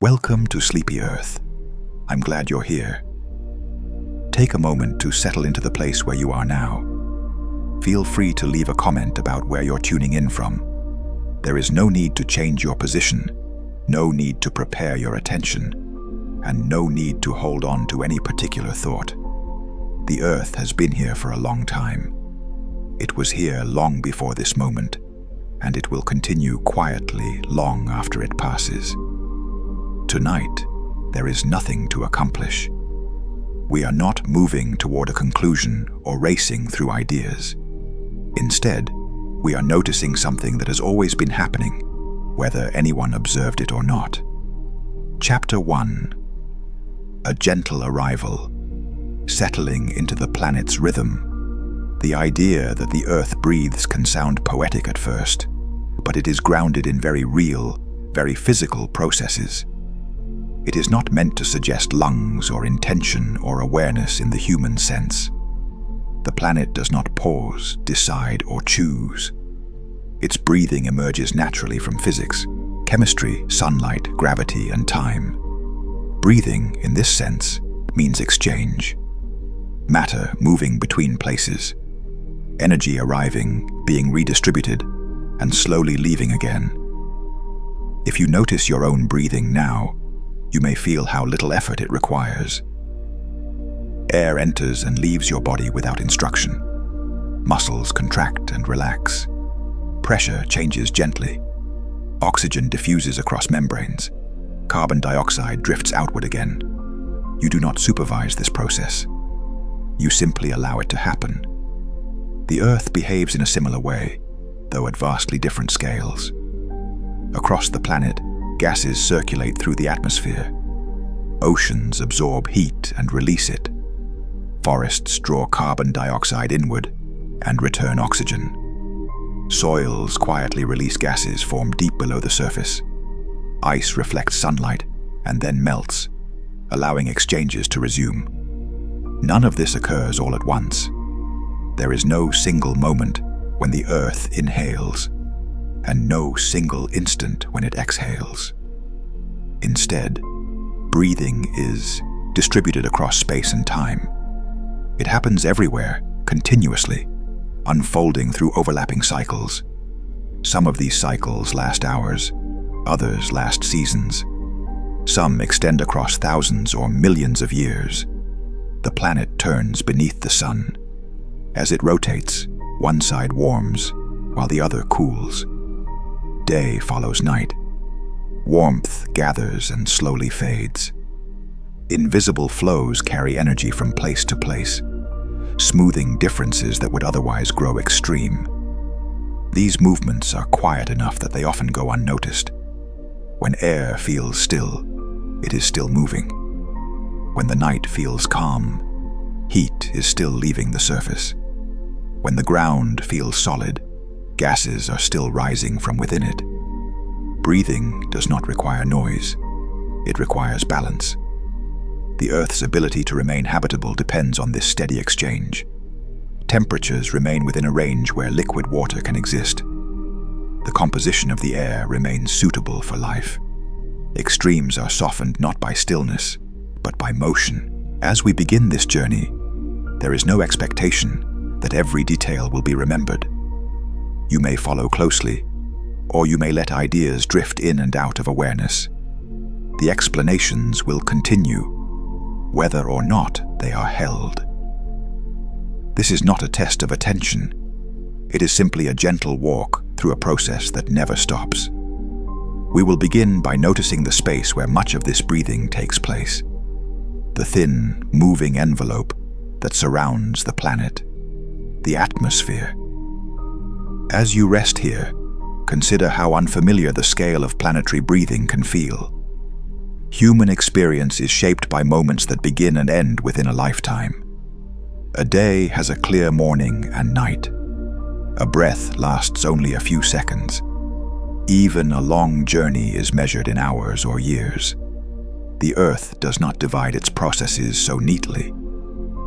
Welcome to Sleepy Earth. I'm glad you're here. Take a moment to settle into the place where you are now. Feel free to leave a comment about where you're tuning in from. There is no need to change your position, no need to prepare your attention, and no need to hold on to any particular thought. The Earth has been here for a long time. It was here long before this moment, and it will continue quietly long after it passes. Tonight, there is nothing to accomplish. We are not moving toward a conclusion or racing through ideas. Instead, we are noticing something that has always been happening, whether anyone observed it or not. Chapter 1. A gentle arrival, settling into the planet's rhythm. The idea that the Earth breathes can sound poetic at first, but it is grounded in very real, very physical processes. It is not meant to suggest lungs or intention or awareness in the human sense. The planet does not pause, decide, or choose. Its breathing emerges naturally from physics, chemistry, sunlight, gravity, and time. Breathing, in this sense, means exchange. Matter moving between places. Energy arriving, being redistributed, and slowly leaving again. If you notice your own breathing now, you may feel how little effort it requires. Air enters and leaves your body without instruction. Muscles contract and relax. Pressure changes gently. Oxygen diffuses across membranes. Carbon dioxide drifts outward again. You do not supervise this process. You simply allow it to happen. The Earth behaves in a similar way, though at vastly different scales. Across the planet, gases circulate through the atmosphere. Oceans absorb heat and release it. Forests draw carbon dioxide inward and return oxygen. Soils quietly release gases formed deep below the surface. Ice reflects sunlight and then melts, allowing exchanges to resume. None of this occurs all at once. There is no single moment when the Earth inhales, and no single instant when it exhales. Instead, breathing is distributed across space and time. It happens everywhere, continuously, unfolding through overlapping cycles. Some of these cycles last hours, others last seasons. Some extend across thousands or millions of years. The planet turns beneath the sun. As it rotates, one side warms, while the other cools. Day follows night. Warmth gathers and slowly fades. Invisible flows carry energy from place to place, smoothing differences that would otherwise grow extreme. These movements are quiet enough that they often go unnoticed. When air feels still, it is still moving. When the night feels calm, heat is still leaving the surface. When the ground feels solid, gases are still rising from within it. Breathing does not require noise. It requires balance. The Earth's ability to remain habitable depends on this steady exchange. Temperatures remain within a range where liquid water can exist. The composition of the air remains suitable for life. Extremes are softened not by stillness, but by motion. As we begin this journey, there is no expectation that every detail will be remembered. You may follow closely, or you may let ideas drift in and out of awareness. The explanations will continue, whether or not they are held. This is not a test of attention. It is simply a gentle walk through a process that never stops. We will begin by noticing the space where much of this breathing takes place. The thin, moving envelope that surrounds the planet, the atmosphere. As you rest here, consider how unfamiliar the scale of planetary breathing can feel. Human experience is shaped by moments that begin and end within a lifetime. A day has a clear morning and night. A breath lasts only a few seconds. Even a long journey is measured in hours or years. The Earth does not divide its processes so neatly.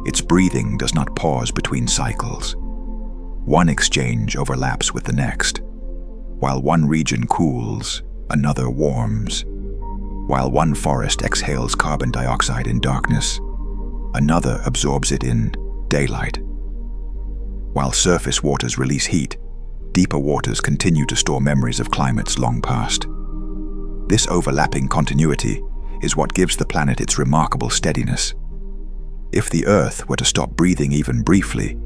Its breathing does not pause between cycles. One exchange overlaps with the next. While one region cools, another warms. While one forest exhales carbon dioxide in darkness, another absorbs it in daylight. While surface waters release heat, deeper waters continue to store memories of climates long past. This overlapping continuity is what gives the planet its remarkable steadiness. If the Earth were to stop breathing even briefly,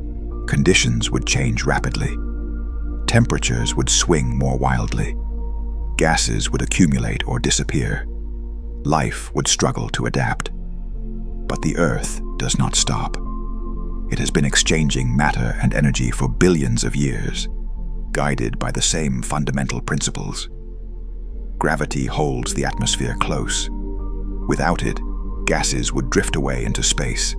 conditions would change rapidly. Temperatures would swing more wildly. Gases would accumulate or disappear. Life would struggle to adapt. But the Earth does not stop. It has been exchanging matter and energy for billions of years, guided by the same fundamental principles. Gravity holds the atmosphere close. Without it, gases would drift away into space.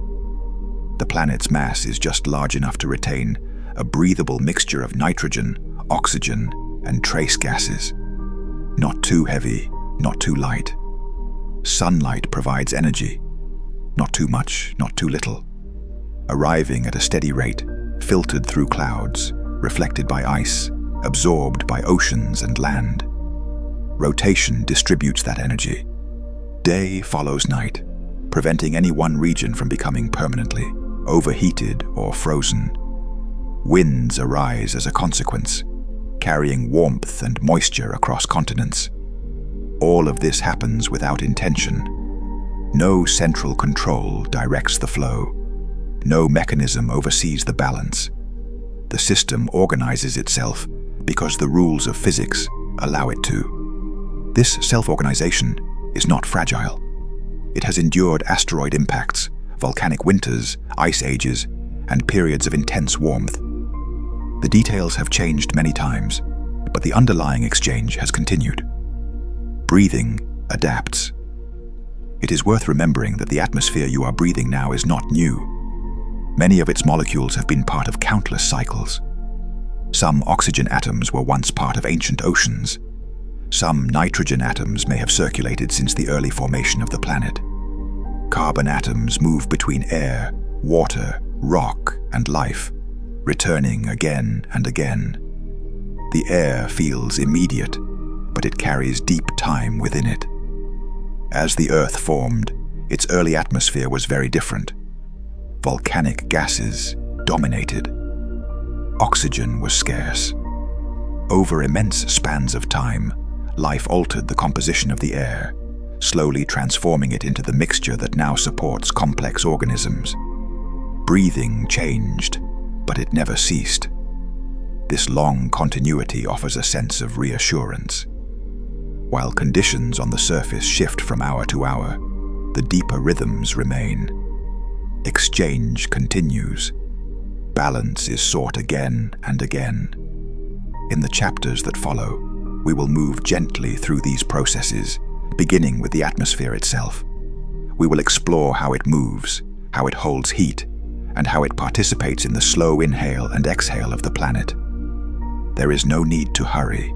The planet's mass is just large enough to retain a breathable mixture of nitrogen, oxygen, and trace gases. Not too heavy, not too light. Sunlight provides energy. Not too much, not too little. Arriving at a steady rate, filtered through clouds, reflected by ice, absorbed by oceans and land. Rotation distributes that energy. Day follows night, preventing any one region from becoming permanently overheated or frozen. Winds arise as a consequence, carrying warmth and moisture across continents. All of this happens without intention. No central control directs the flow. No mechanism oversees the balance. The system organizes itself because the rules of physics allow it to. This self-organization is not fragile. It has endured asteroid impacts, volcanic winters, ice ages, and periods of intense warmth. The details have changed many times, but the underlying exchange has continued. Breathing adapts. It is worth remembering that the atmosphere you are breathing now is not new. Many of its molecules have been part of countless cycles. Some oxygen atoms were once part of ancient oceans. Some nitrogen atoms may have circulated since the early formation of the planet. Carbon atoms move between air, water, rock, and life, returning again and again. The air feels immediate, but it carries deep time within it. As the Earth formed, its early atmosphere was very different. Volcanic gases dominated. Oxygen was scarce. Over immense spans of time, life altered the composition of the air, slowly transforming it into the mixture that now supports complex organisms. Breathing changed, but it never ceased. This long continuity offers a sense of reassurance. While conditions on the surface shift from hour to hour, the deeper rhythms remain. Exchange continues. Balance is sought again and again. In the chapters that follow, we will move gently through these processes, beginning with the atmosphere itself. We will explore how it moves, how it holds heat, and how it participates in the slow inhale and exhale of the planet. There is no need to hurry.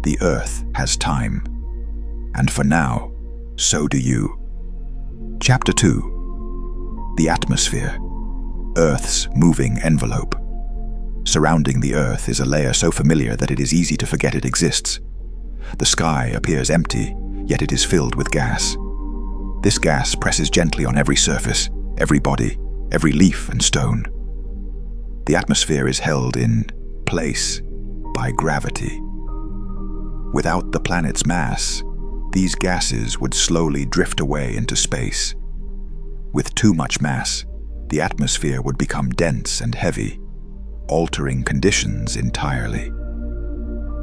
The Earth has time. And for now, so do you. Chapter 2. The Atmosphere, Earth's moving envelope. Surrounding the Earth is a layer so familiar that it is easy to forget it exists. The sky appears empty, yet it is filled with gas. This gas presses gently on every surface, every body, every leaf and stone. The atmosphere is held in place by gravity. Without the planet's mass, these gases would slowly drift away into space. With too much mass, the atmosphere would become dense and heavy, altering conditions entirely.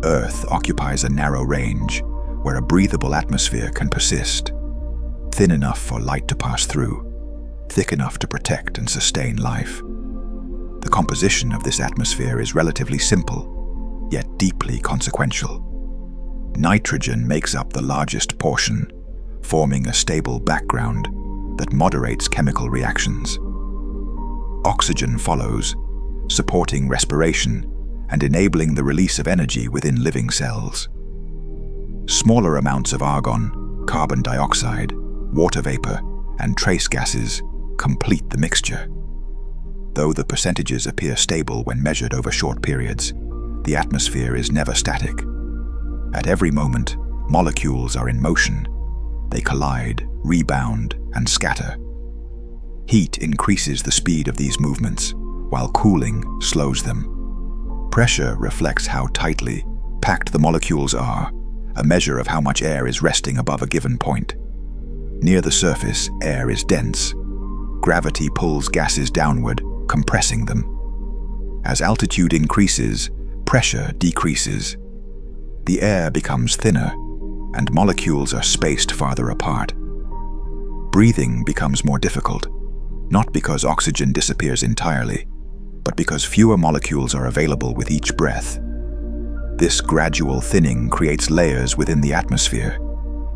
Earth occupies a narrow range where a breathable atmosphere can persist, thin enough for light to pass through, thick enough to protect and sustain life. The composition of this atmosphere is relatively simple, yet deeply consequential. Nitrogen makes up the largest portion, forming a stable background that moderates chemical reactions. Oxygen follows, supporting respiration and enabling the release of energy within living cells. Smaller amounts of argon, carbon dioxide, water vapor, and trace gases complete the mixture. Though the percentages appear stable when measured over short periods, the atmosphere is never static. At every moment, molecules are in motion. They collide, rebound, and scatter. Heat increases the speed of these movements, while cooling slows them. Pressure reflects how tightly packed the molecules are, a measure of how much air is resting above a given point. Near the surface, air is dense. Gravity pulls gases downward, compressing them. As altitude increases, pressure decreases. The air becomes thinner, and molecules are spaced farther apart. Breathing becomes more difficult, not because oxygen disappears entirely, but because fewer molecules are available with each breath. This gradual thinning creates layers within the atmosphere,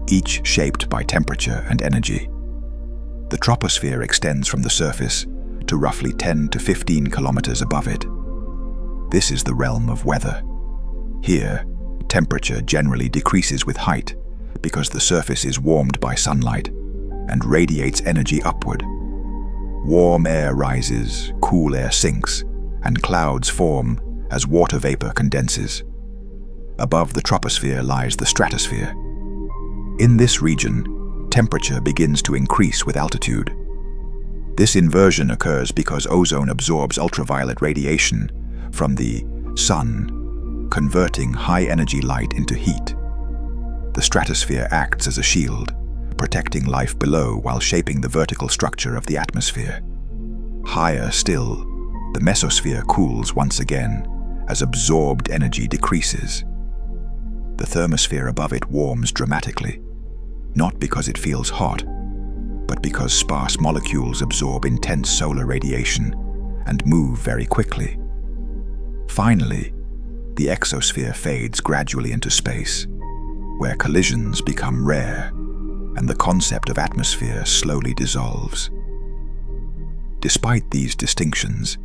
each shaped by temperature and energy. The troposphere extends from the surface to roughly 10 to 15 kilometers above it. This is the realm of weather. Here, temperature generally decreases with height because the surface is warmed by sunlight and radiates energy upward. Warm air rises, cool air sinks, and clouds form as water vapor condenses. Above the troposphere lies the stratosphere. In this region, temperature begins to increase with altitude. This inversion occurs because ozone absorbs ultraviolet radiation from the sun, converting high-energy light into heat. The stratosphere acts as a shield, protecting life below while shaping the vertical structure of the atmosphere. Higher still, the mesosphere cools once again as absorbed energy decreases. The thermosphere above it warms dramatically, not because it feels hot, but because sparse molecules absorb intense solar radiation and move very quickly. Finally, the exosphere fades gradually into space, where collisions become rare and the concept of atmosphere slowly dissolves. Despite these distinctions,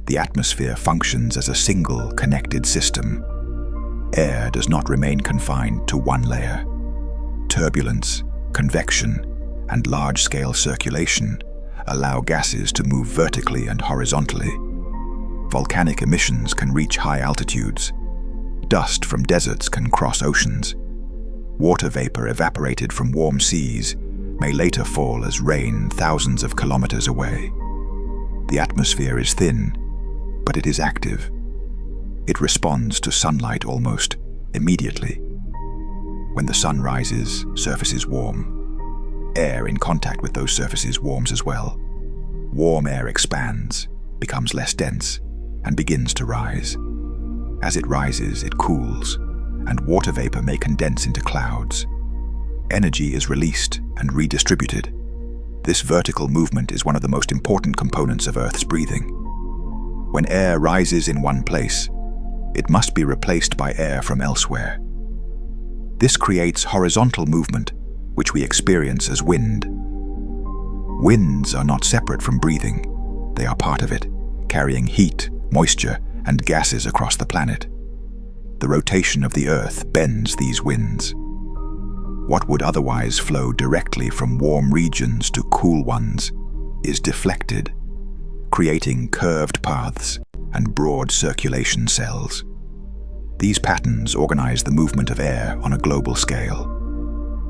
the atmosphere functions as a single connected system. Air does not remain confined to one layer. Turbulence, convection, and large-scale circulation allow gases to move vertically and horizontally. Volcanic emissions can reach high altitudes. Dust from deserts can cross oceans. Water vapor evaporated from warm seas may later fall as rain thousands of kilometers away. The atmosphere is thin, but it is active. It responds to sunlight almost immediately. When the sun rises, surfaces warm. Air in contact with those surfaces warms as well. Warm air expands, becomes less dense, and begins to rise. As it rises, it cools, and water vapor may condense into clouds. Energy is released and redistributed. This vertical movement is one of the most important components of Earth's breathing. When air rises in one place, it must be replaced by air from elsewhere. This creates horizontal movement, which we experience as wind. Winds are not separate from breathing. They are part of it, carrying heat, moisture, and gases across the planet. The rotation of the Earth bends these winds. What would otherwise flow directly from warm regions to cool ones is deflected, creating curved paths and broad circulation cells. These patterns organize the movement of air on a global scale.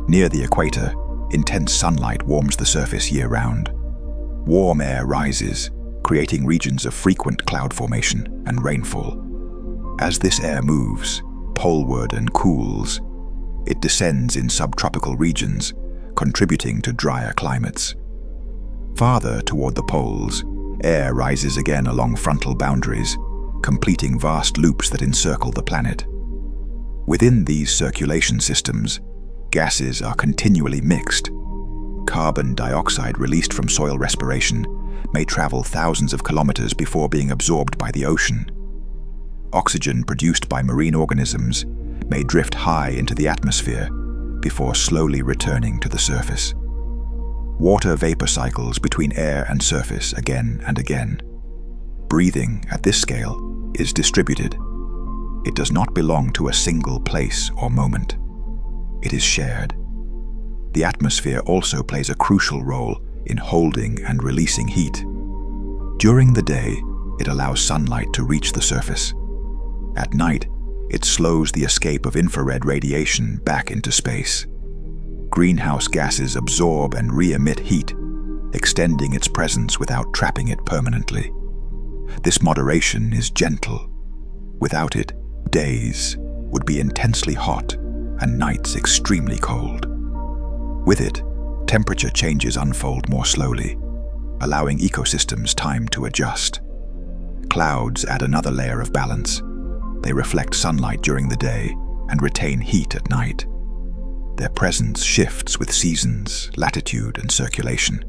Near the equator, intense sunlight warms the surface year-round. Warm air rises, creating regions of frequent cloud formation and rainfall. As this air moves, poleward and cools, it descends in subtropical regions, contributing to drier climates. Farther toward the poles, air rises again along frontal boundaries, completing vast loops that encircle the planet. Within these circulation systems, gases are continually mixed. Carbon dioxide released from soil respiration may travel thousands of kilometers before being absorbed by the ocean. Oxygen produced by marine organisms may drift high into the atmosphere before slowly returning to the surface. Water vapor cycles between air and surface again and again. Breathing at this scale is distributed. It does not belong to a single place or moment. It is shared. The atmosphere also plays a crucial role in holding and releasing heat. During the day, it allows sunlight to reach the surface. At night, it slows the escape of infrared radiation back into space. Greenhouse gases absorb and re-emit heat, extending its presence without trapping it permanently. This moderation is gentle. Without it, days would be intensely hot and nights extremely cold. With it, temperature changes unfold more slowly, allowing ecosystems time to adjust. Clouds add another layer of balance. They reflect sunlight during the day and retain heat at night. Their presence shifts with seasons, latitude, and circulation,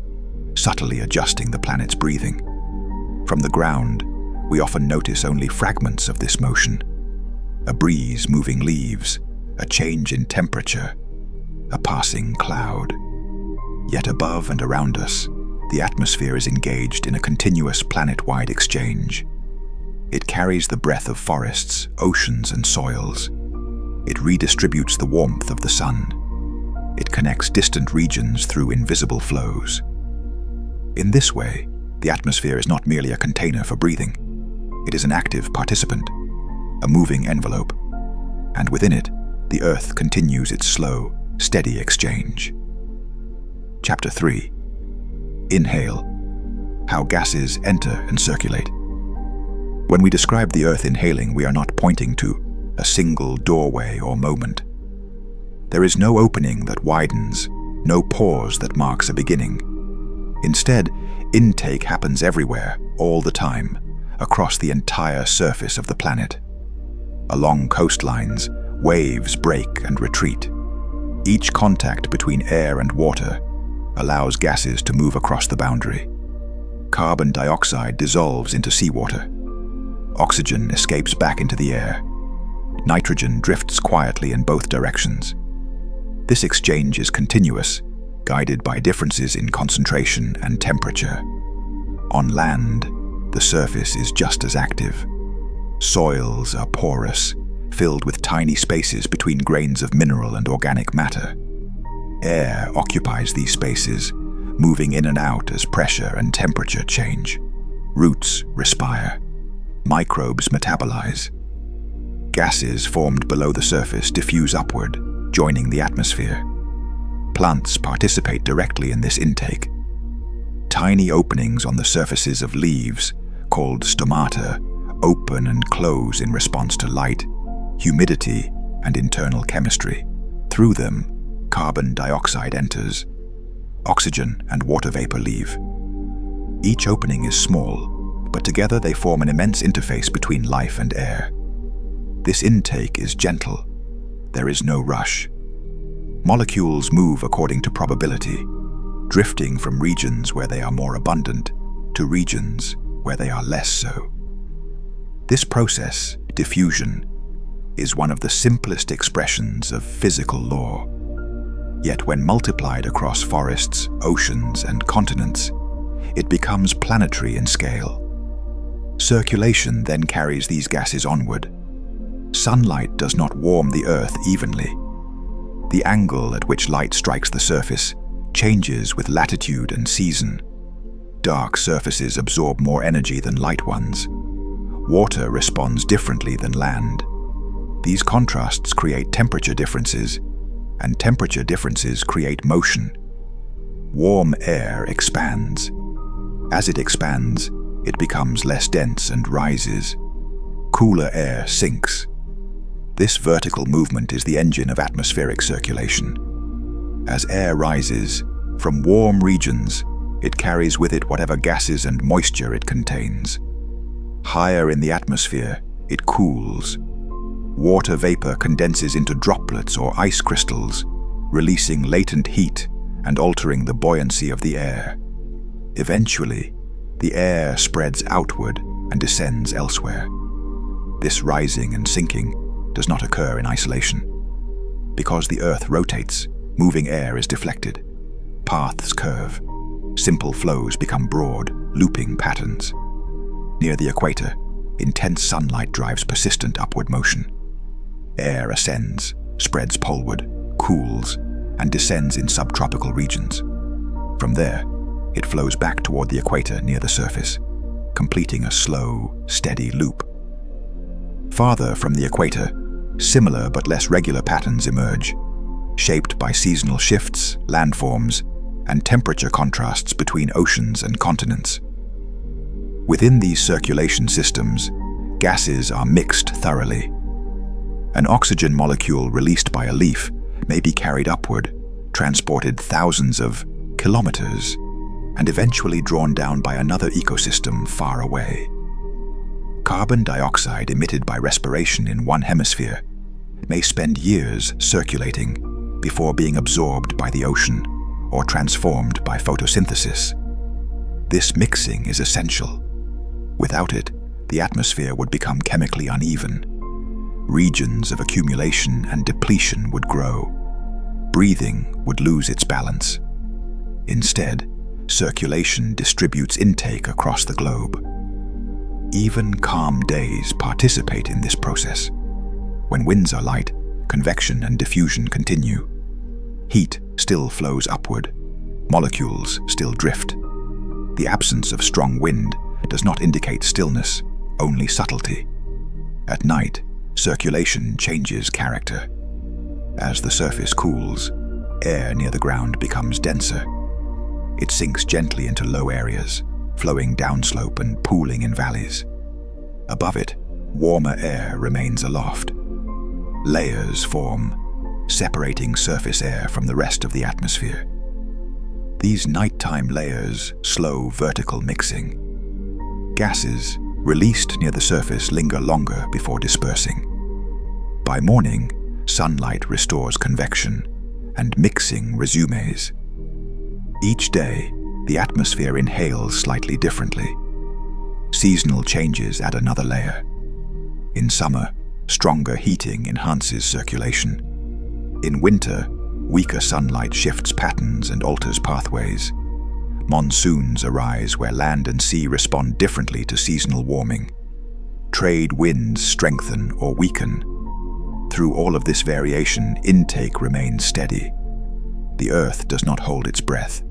subtly adjusting the planet's breathing. From the ground, we often notice only fragments of this motion. A breeze moving leaves, a change in temperature, a passing cloud. Yet above and around us, the atmosphere is engaged in a continuous planet-wide exchange. It carries the breath of forests, oceans, and soils. It redistributes the warmth of the sun. It connects distant regions through invisible flows. In this way, the atmosphere is not merely a container for breathing. It is an active participant, a moving envelope. And within it, the Earth continues its slow, steady exchange. Chapter 3. Inhale. How gases enter and circulate. When we describe the Earth inhaling, we are not pointing to a single doorway or moment. There is no opening that widens, no pause that marks a beginning. Instead, intake happens everywhere, all the time, across the entire surface of the planet. Along coastlines, waves break and retreat. Each contact between air and water allows gases to move across the boundary. Carbon dioxide dissolves into seawater. Oxygen escapes back into the air. Nitrogen drifts quietly in both directions. This exchange is continuous, guided by differences in concentration and temperature. On land, the surface is just as active. Soils are porous, filled with tiny spaces between grains of mineral and organic matter. Air occupies these spaces, moving in and out as pressure and temperature change. Roots respire. Microbes metabolize. Gases formed below the surface diffuse upward, joining the atmosphere. Plants participate directly in this intake. Tiny openings on the surfaces of leaves, called stomata, open and close in response to light, humidity, and internal chemistry. Through them, carbon dioxide enters. Oxygen and water vapor leave. Each opening is small, but together they form an immense interface between life and air. This intake is gentle. There is no rush. Molecules move according to probability, drifting from regions where they are more abundant to regions where they are less so. This process, diffusion, is one of the simplest expressions of physical law. Yet when multiplied across forests, oceans, and continents, it becomes planetary in scale. Circulation then carries these gases onward. Sunlight does not warm the Earth evenly. The angle at which light strikes the surface changes with latitude and season. Dark surfaces absorb more energy than light ones. Water responds differently than land. These contrasts create temperature differences, and temperature differences create motion. Warm air expands. As it expands, it becomes less dense and rises. Cooler air sinks. This vertical movement is the engine of atmospheric circulation. As air rises, from warm regions, it carries with it whatever gases and moisture it contains. Higher in the atmosphere, it cools. Water vapor condenses into droplets or ice crystals, releasing latent heat and altering the buoyancy of the air. Eventually, the air spreads outward and descends elsewhere. This rising and sinking does not occur in isolation. Because the Earth rotates, moving air is deflected. Paths curve. Simple flows become broad, looping patterns. Near the equator, intense sunlight drives persistent upward motion. Air ascends, spreads poleward, cools, and descends in subtropical regions. From there, it flows back toward the equator near the surface, completing a slow, steady loop. Farther from the equator, similar but less regular patterns emerge. shaped by seasonal shifts, landforms, and temperature contrasts between oceans and continents. Within these circulation systems, gases are mixed thoroughly. An oxygen molecule released by a leaf may be carried upward, transported thousands of kilometers, and eventually drawn down by another ecosystem far away. Carbon dioxide emitted by respiration in one hemisphere may spend years circulating before being absorbed by the ocean or transformed by photosynthesis. This mixing is essential. Without it, the atmosphere would become chemically uneven. Regions of accumulation and depletion would grow. Breathing would lose its balance. Instead, circulation distributes intake across the globe. Even calm days participate in this process. When winds are light, convection and diffusion continue. Heat still flows upward. Molecules still drift. The absence of strong wind does not indicate stillness, only subtlety. At night, circulation changes character. As the surface cools, air near the ground becomes denser. It sinks gently into low areas, flowing downslope and pooling in valleys. Above it, warmer air remains aloft. Layers form, separating surface air from the rest of the atmosphere. These nighttime layers slow vertical mixing. Gases released near the surface linger longer before dispersing. By morning, sunlight restores convection, and mixing resumes. Each day, the atmosphere inhales slightly differently. Seasonal changes add another layer. In summer, stronger heating enhances circulation. In winter, weaker sunlight shifts patterns and alters pathways. Monsoons arise where land and sea respond differently to seasonal warming. Trade winds strengthen or weaken. Through all of this variation, intake remains steady. The Earth does not hold its breath.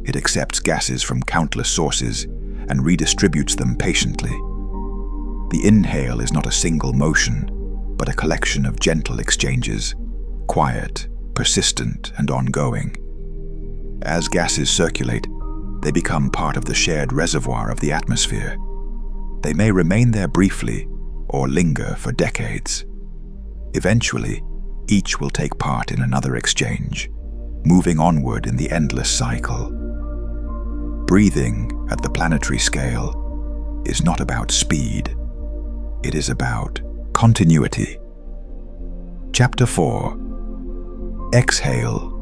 It accepts gases from countless sources and redistributes them patiently. The inhale is not a single motion, but a collection of gentle exchanges, quiet, persistent, and ongoing. As gases circulate, they become part of the shared reservoir of the atmosphere. They may remain there briefly or linger for decades. Eventually, each will take part in another exchange, moving onward in the endless cycle. Breathing at the planetary scale is not about speed. It is about continuity. Chapter 4. Exhale.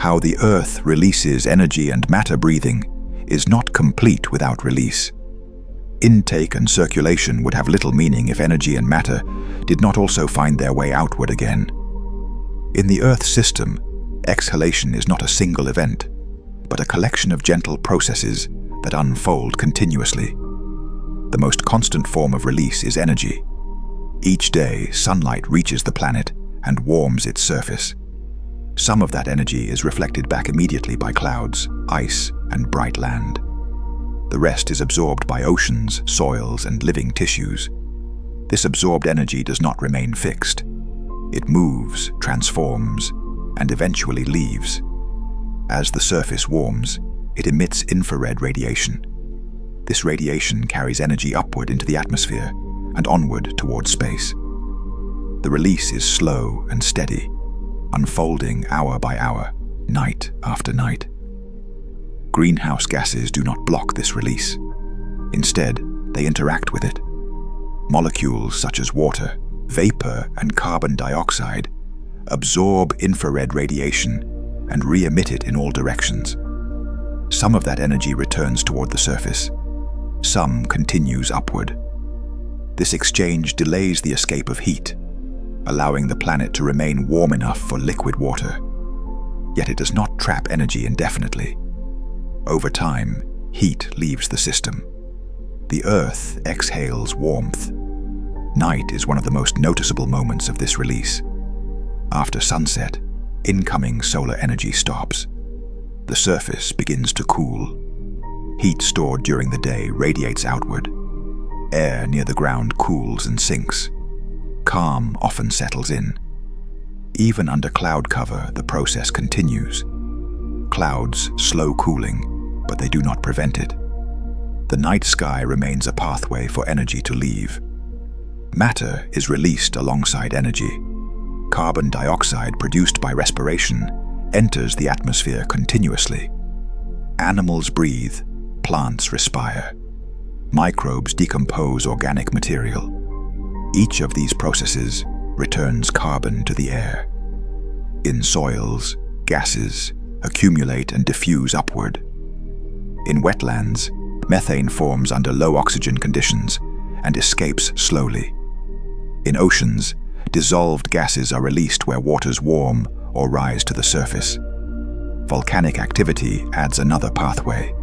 How the Earth releases energy and matter. Breathing is not complete without release. Intake and circulation would have little meaning if energy and matter did not also find their way outward again. In the Earth system, exhalation is not a single event, but a collection of gentle processes that unfold continuously. The most constant form of release is energy. Each day, sunlight reaches the planet and warms its surface. Some of that energy is reflected back immediately by clouds, ice, and bright land. The rest is absorbed by oceans, soils, and living tissues. This absorbed energy does not remain fixed. It moves, transforms, and eventually leaves. As the surface warms, it emits infrared radiation. This radiation carries energy upward into the atmosphere and onward towards space. The release is slow and steady, unfolding hour by hour, night after night. Greenhouse gases do not block this release. Instead, they interact with it. Molecules such as water, vapor, and carbon dioxide absorb infrared radiation and re-emit it in all directions. Some of that energy returns toward the surface. Some continues upward. This exchange delays the escape of heat, allowing the planet to remain warm enough for liquid water. Yet it does not trap energy indefinitely. Over time, heat leaves the system. The Earth exhales warmth. Night is one of the most noticeable moments of this release. After sunset, incoming solar energy stops. The surface begins to cool. Heat stored during the day radiates outward. Air near the ground cools and sinks. Calm often settles in. Even under cloud cover, the process continues. Clouds slow cooling, but they do not prevent it. The night sky remains a pathway for energy to leave. Matter is released alongside energy. Carbon dioxide produced by respiration enters the atmosphere continuously. Animals breathe, plants respire. Microbes decompose organic material. Each of these processes returns carbon to the air. In soils, gases accumulate and diffuse upward. In wetlands, methane forms under low oxygen conditions and escapes slowly. In oceans, dissolved gases are released where waters warm or rise to the surface. Volcanic activity adds another pathway.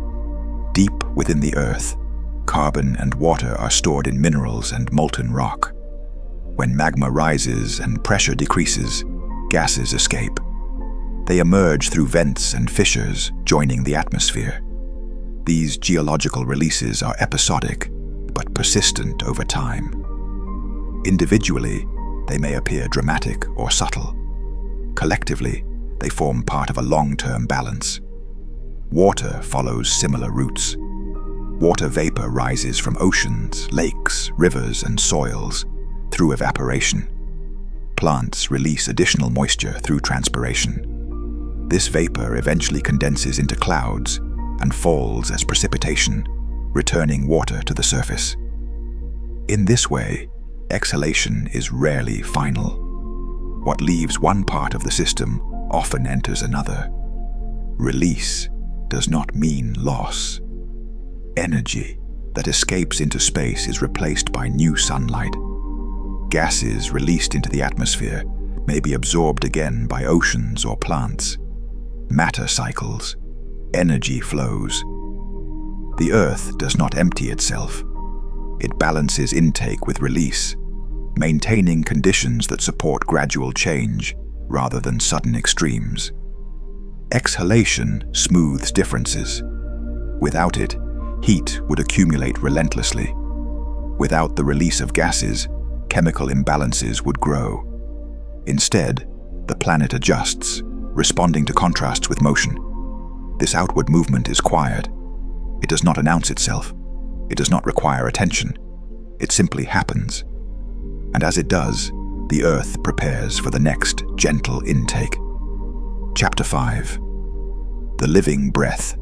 Deep within the earth, carbon and water are stored in minerals and molten rock. When magma rises and pressure decreases, gases escape. They emerge through vents and fissures, joining the atmosphere. These geological releases are episodic, but persistent over time. Individually, they may appear dramatic or subtle. Collectively, they form part of a long-term balance. Water follows similar routes. Water vapor rises from oceans, lakes, rivers, and soils through evaporation. Plants release additional moisture through transpiration. This vapor eventually condenses into clouds and falls as precipitation, returning water to the surface. In this way, exhalation is rarely final. What leaves one part of the system often enters another. Release does not mean loss. Energy that escapes into space is replaced by new sunlight. Gases released into the atmosphere may be absorbed again by oceans or plants. Matter cycles, energy flows. The Earth does not empty itself. It balances intake with release, maintaining conditions that support gradual change rather than sudden extremes. Exhalation smooths differences. Without it, heat would accumulate relentlessly. Without the release of gases, chemical imbalances would grow. Instead, the planet adjusts, responding to contrasts with motion. This outward movement is quiet. It does not announce itself. It does not require attention. It simply happens. And as it does, the Earth prepares for the next gentle intake. Chapter 5. The living breath.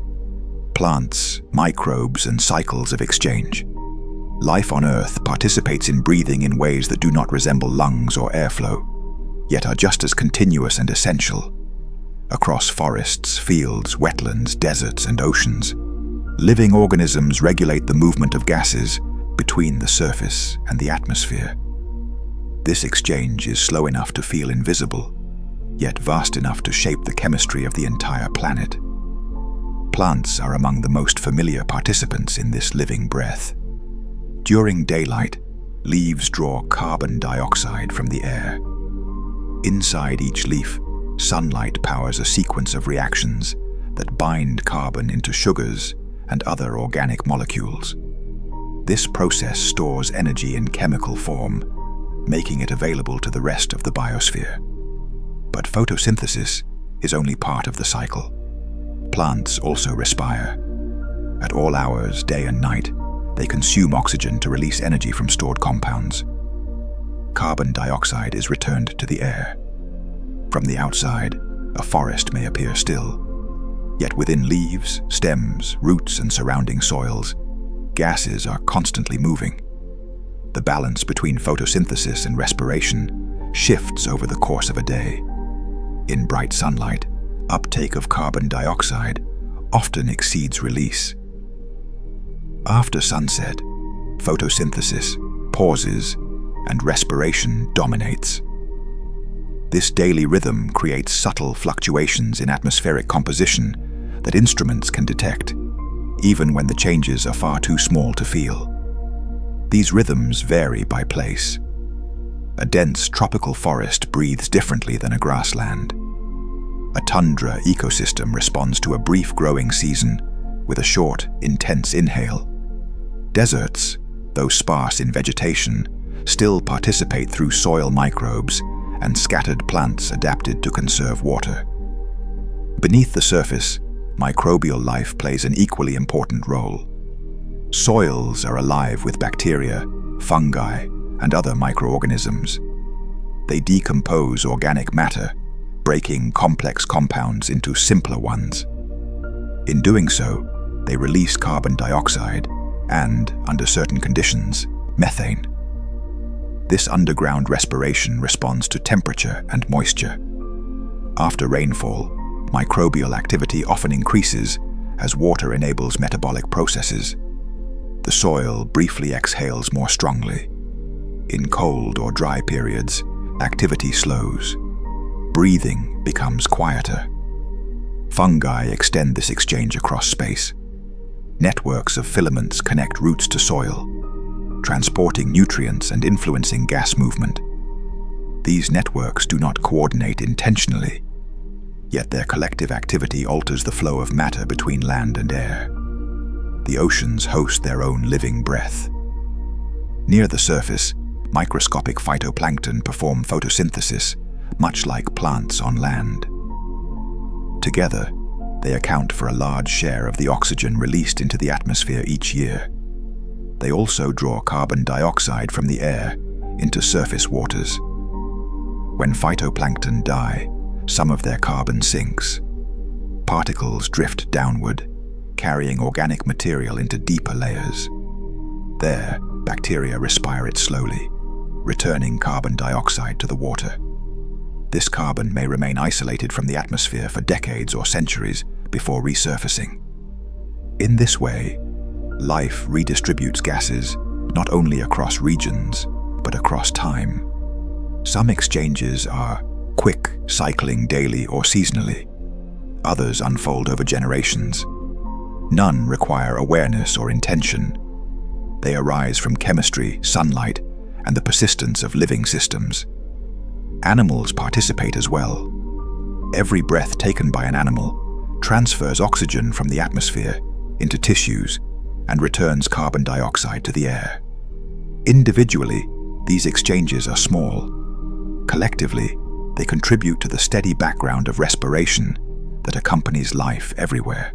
Plants, microbes, and cycles of exchange. Life on Earth participates in breathing in ways that do not resemble lungs or airflow, yet are just as continuous and essential. Across forests, fields, wetlands, deserts, and oceans, living organisms regulate the movement of gases between the surface and the atmosphere. This exchange is slow enough to feel invisible, yet vast enough to shape the chemistry of the entire planet. Plants are among the most familiar participants in this living breath. During daylight, leaves draw carbon dioxide from the air. Inside each leaf, sunlight powers a sequence of reactions that bind carbon into sugars and other organic molecules. This process stores energy in chemical form, making it available to the rest of the biosphere. But photosynthesis is only part of the cycle. Plants also respire. At all hours, day and night, they consume oxygen to release energy from stored compounds. Carbon dioxide is returned to the air. From the outside, a forest may appear still. Yet within leaves, stems, roots, and surrounding soils, gases are constantly moving. The balance between photosynthesis and respiration shifts over the course of a day. In bright sunlight, uptake of carbon dioxide often exceeds release. After sunset, photosynthesis pauses and respiration dominates. This daily rhythm creates subtle fluctuations in atmospheric composition that instruments can detect, even when the changes are far too small to feel. These rhythms vary by place. A dense tropical forest breathes differently than a grassland. A tundra ecosystem responds to a brief growing season with a short, intense inhale. Deserts, though sparse in vegetation, still participate through soil microbes and scattered plants adapted to conserve water. Beneath the surface, microbial life plays an equally important role. Soils are alive with bacteria, fungi, and other microorganisms. They decompose organic matter, breaking complex compounds into simpler ones. In doing so, they release carbon dioxide and, under certain conditions, methane. This underground respiration responds to temperature and moisture. After rainfall, microbial activity often increases as water enables metabolic processes. The soil briefly exhales more strongly. In cold or dry periods, activity slows. Breathing becomes quieter. Fungi extend this exchange across space. Networks of filaments connect roots to soil, transporting nutrients and influencing gas movement. These networks do not coordinate intentionally, yet their collective activity alters the flow of matter between land and air. The oceans host their own living breath. Near the surface, microscopic phytoplankton perform photosynthesis, much like plants on land. Together, they account for a large share of the oxygen released into the atmosphere each year. They also draw carbon dioxide from the air into surface waters. When phytoplankton die, some of their carbon sinks. Particles drift downward, carrying organic material into deeper layers. There, bacteria respire it slowly, returning carbon dioxide to the water. This carbon may remain isolated from the atmosphere for decades or centuries before resurfacing. In this way, life redistributes gases not only across regions, but across time. Some exchanges are quick, cycling daily or seasonally. Others unfold over generations. None require awareness or intention. They arise from chemistry, sunlight, and the persistence of living systems. Animals participate as well. Every breath taken by an animal transfers oxygen from the atmosphere into tissues and returns carbon dioxide to the air. Individually, these exchanges are small. Collectively, they contribute to the steady background of respiration that accompanies life everywhere.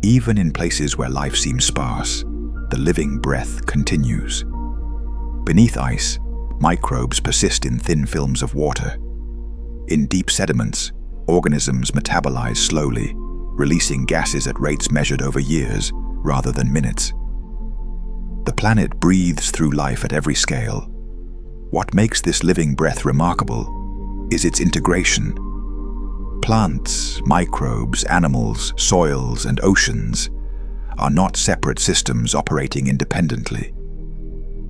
Even in places where life seems sparse, the living breath continues. Beneath ice, microbes persist in thin films of water. In deep sediments, organisms metabolize slowly, releasing gases at rates measured over years rather than minutes. The planet breathes through life at every scale. What makes this living breath remarkable is its integration. Plants, microbes, animals, soils, and oceans are not separate systems operating independently.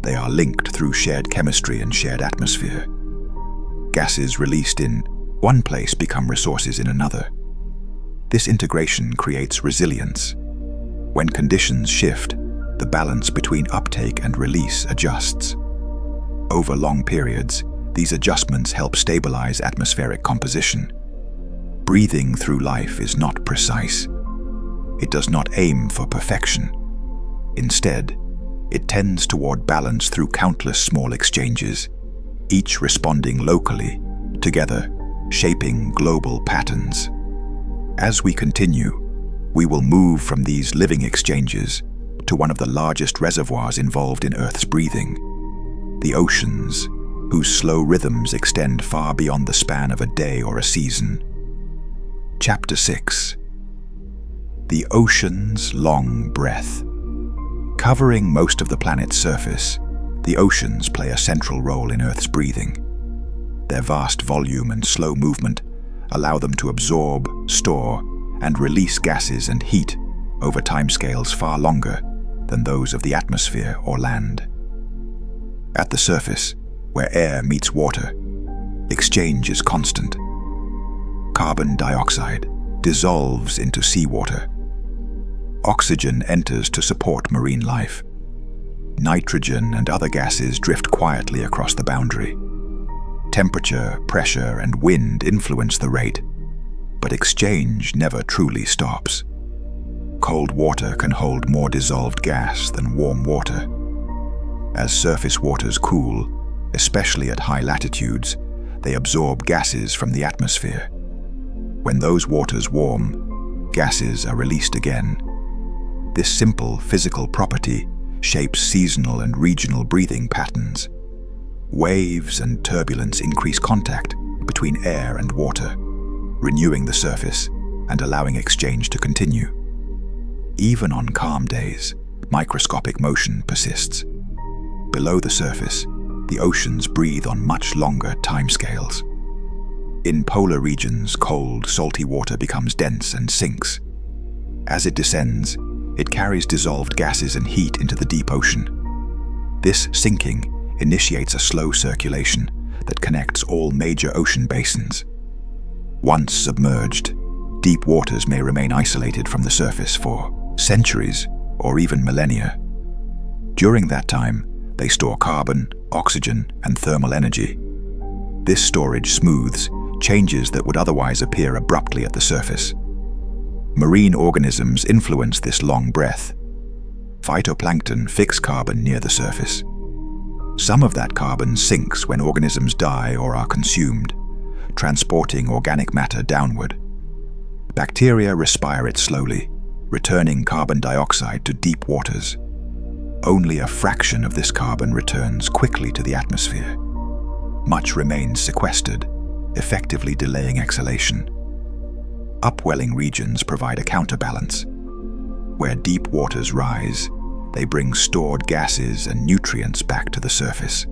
They are linked through shared chemistry and shared atmosphere. Gases released in one place become resources in another. This integration creates resilience. When conditions shift, the balance between uptake and release adjusts. Over long periods, these adjustments help stabilize atmospheric composition. Breathing through life is not precise. It does not aim for perfection. Instead, it tends toward balance through countless small exchanges, each responding locally, together, shaping global patterns. As we continue, we will move from these living exchanges to one of the largest reservoirs involved in Earth's breathing, the oceans, whose slow rhythms extend far beyond the span of a day or a season. Chapter 6. The ocean's long breath. Covering most of the planet's surface, the oceans play a central role in Earth's breathing. Their vast volume and slow movement allow them to absorb, store, and release gases and heat over timescales far longer than those of the atmosphere or land. At the surface, where air meets water, exchange is constant. Carbon dioxide dissolves into seawater. Oxygen enters to support marine life. Nitrogen and other gases drift quietly across the boundary. Temperature, pressure, and wind influence the rate, but exchange never truly stops. Cold water can hold more dissolved gas than warm water. As surface waters cool, especially at high latitudes, they absorb gases from the atmosphere. When those waters warm, gases are released again. This simple physical property shapes seasonal and regional breathing patterns. Waves and turbulence increase contact between air and water, renewing the surface and allowing exchange to continue. Even on calm days, microscopic motion persists. Below the surface, the oceans breathe on much longer timescales. In polar regions, cold, salty water becomes dense and sinks. As it descends, it carries dissolved gases and heat into the deep ocean. This sinking initiates a slow circulation that connects all major ocean basins. Once submerged, deep waters may remain isolated from the surface for centuries or even millennia. During that time, they store carbon, oxygen, and thermal energy. This storage smooths changes that would otherwise appear abruptly at the surface. Marine organisms influence this long breath. Phytoplankton fix carbon near the surface. Some of that carbon sinks when organisms die or are consumed, transporting organic matter downward. Bacteria respire it slowly, returning carbon dioxide to deep waters. Only a fraction of this carbon returns quickly to the atmosphere. Much remains sequestered, effectively delaying exhalation. Upwelling regions provide a counterbalance. Where deep waters rise, they bring stored gases and nutrients back to the surface.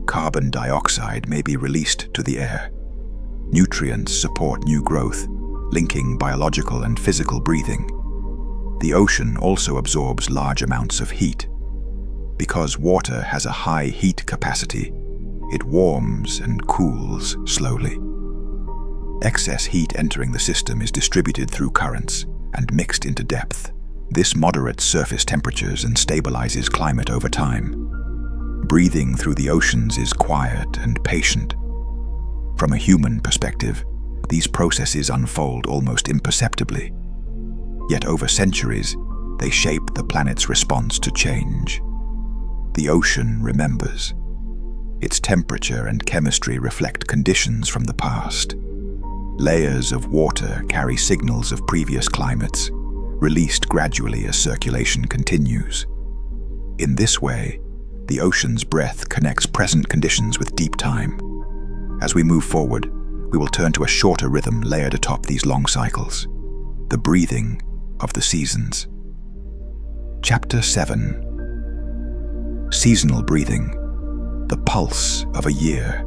Carbon dioxide may be released to the air. Nutrients support new growth, linking biological and physical breathing. The ocean also absorbs large amounts of heat. Because water has a high heat capacity, it warms and cools slowly. Excess heat entering the system is distributed through currents and mixed into depth. This moderates surface temperatures and stabilizes climate over time. Breathing through the oceans is quiet and patient. From a human perspective, these processes unfold almost imperceptibly. Yet over centuries, they shape the planet's response to change. The ocean remembers. Its temperature and chemistry reflect conditions from the past. Layers of water carry signals of previous climates, released gradually as circulation continues. In this way, the ocean's breath connects present conditions with deep time. As we move forward, we will turn to a shorter rhythm layered atop these long cycles, the breathing of the seasons. Chapter 7. Seasonal breathing, the pulse of a year.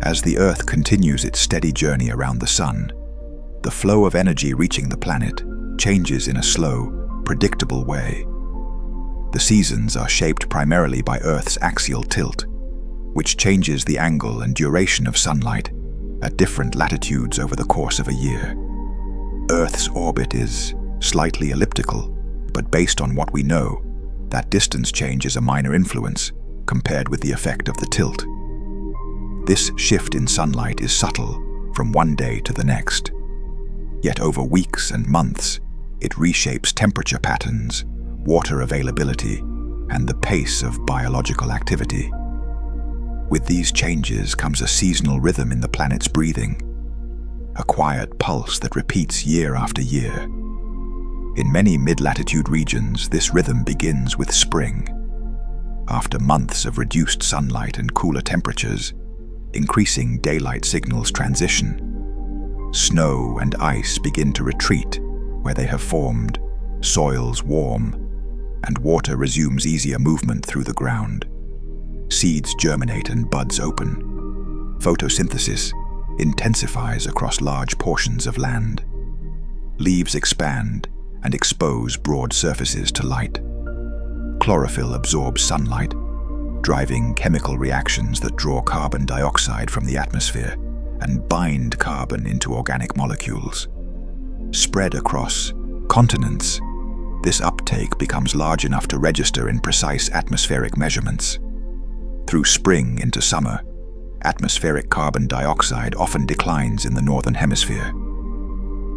As the Earth continues its steady journey around the Sun, the flow of energy reaching the planet changes in a slow, predictable way. The seasons are shaped primarily by Earth's axial tilt, which changes the angle and duration of sunlight at different latitudes over the course of a year. Earth's orbit is slightly elliptical, but based on what we know, that distance change is a minor influence compared with the effect of the tilt. This shift in sunlight is subtle from one day to the next. Yet over weeks and months, it reshapes temperature patterns, water availability, and the pace of biological activity. With these changes comes a seasonal rhythm in the planet's breathing, a quiet pulse that repeats year after year. In many mid-latitude regions, this rhythm begins with spring. After months of reduced sunlight and cooler temperatures, increasing daylight signals transition. Snow and ice begin to retreat where they have formed, soils warm, and water resumes easier movement through the ground. Seeds germinate and buds open. Photosynthesis intensifies across large portions of land. Leaves expand and expose broad surfaces to light. Chlorophyll absorbs sunlight, driving chemical reactions that draw carbon dioxide from the atmosphere and bind carbon into organic molecules. Spread across continents, this uptake becomes large enough to register in precise atmospheric measurements. Through spring into summer, atmospheric carbon dioxide often declines in the northern hemisphere.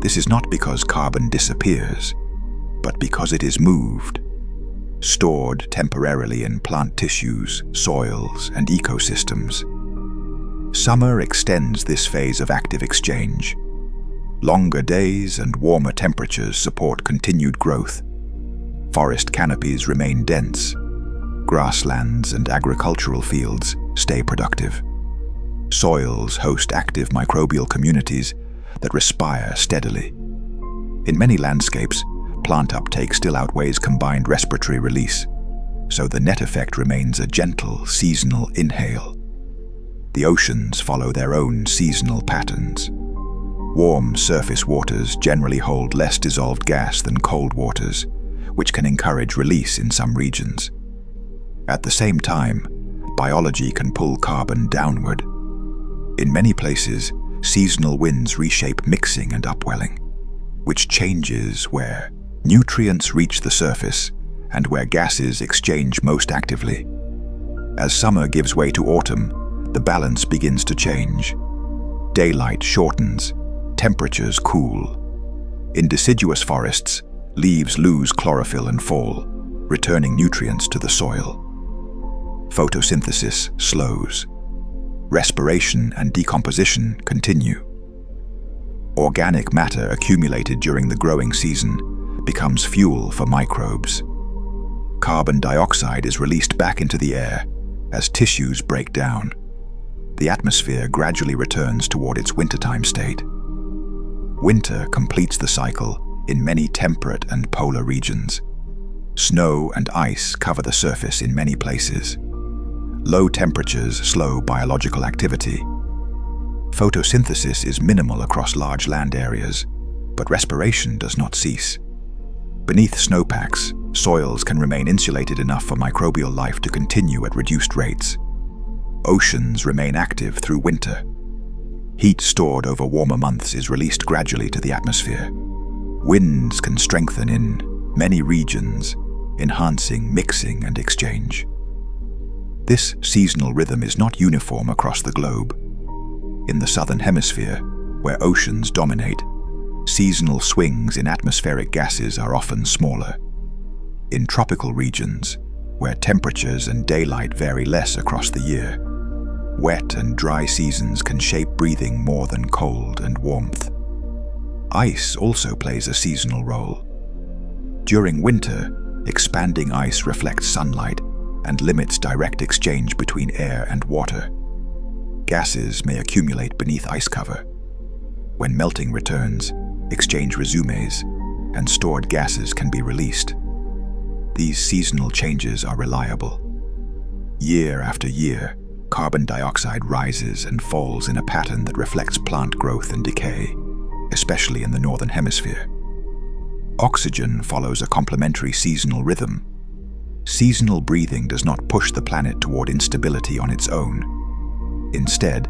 This is not because carbon disappears, but because it is moved, stored temporarily in plant tissues, soils, and ecosystems. Summer extends this phase of active exchange. Longer days and warmer temperatures support continued growth. Forest canopies remain dense. Grasslands and agricultural fields stay productive. Soils host active microbial communities that respire steadily. In many landscapes, plant uptake still outweighs combined respiratory release, so the net effect remains a gentle, seasonal inhale. The oceans follow their own seasonal patterns. Warm surface waters generally hold less dissolved gas than cold waters, which can encourage release in some regions. At the same time, biology can pull carbon downward. In many places, seasonal winds reshape mixing and upwelling, which changes where nutrients reach the surface and where gases exchange most actively. As summer gives way to autumn, the balance begins to change. Daylight shortens, temperatures cool. In deciduous forests, leaves lose chlorophyll and fall, returning nutrients to the soil. Photosynthesis slows. Respiration and decomposition continue. Organic matter accumulated during the growing season becomes fuel for microbes. Carbon dioxide is released back into the air as tissues break down. The atmosphere gradually returns toward its wintertime state. Winter completes the cycle in many temperate and polar regions. Snow and ice cover the surface in many places. Low temperatures slow biological activity. Photosynthesis is minimal across large land areas, but respiration does not cease. Beneath snowpacks, soils can remain insulated enough for microbial life to continue at reduced rates. Oceans remain active through winter. Heat stored over warmer months is released gradually to the atmosphere. Winds can strengthen in many regions, enhancing mixing and exchange. This seasonal rhythm is not uniform across the globe. In the southern hemisphere, where oceans dominate, seasonal swings in atmospheric gases are often smaller. In tropical regions, where temperatures and daylight vary less across the year, wet and dry seasons can shape breathing more than cold and warmth. Ice also plays a seasonal role. During winter, expanding ice reflects sunlight and limits direct exchange between air and water. Gases may accumulate beneath ice cover. When melting returns, exchange resumes, and stored gases can be released. These seasonal changes are reliable. Year after year, carbon dioxide rises and falls in a pattern that reflects plant growth and decay, especially in the northern hemisphere. Oxygen follows a complementary seasonal rhythm. Seasonal breathing does not push the planet toward instability on its own. Instead,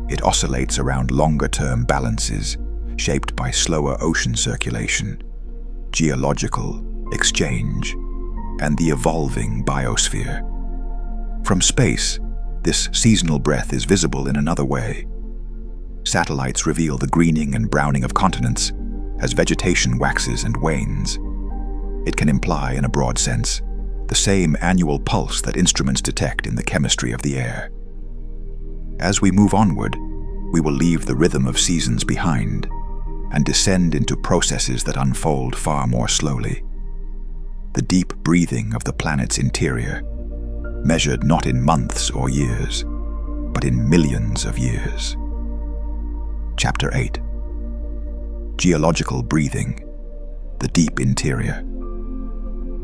it oscillates around longer-term balances shaped by slower ocean circulation, geological exchange, and the evolving biosphere. From space, this seasonal breath is visible in another way. Satellites reveal the greening and browning of continents as vegetation waxes and wanes. It can imply, in a broad sense, the same annual pulse that instruments detect in the chemistry of the air. As we move onward, we will leave the rhythm of seasons behind and descend into processes that unfold far more slowly. The deep breathing of the planet's interior, measured not in months or years, but in millions of years. Chapter 8. Geological breathing, the deep interior.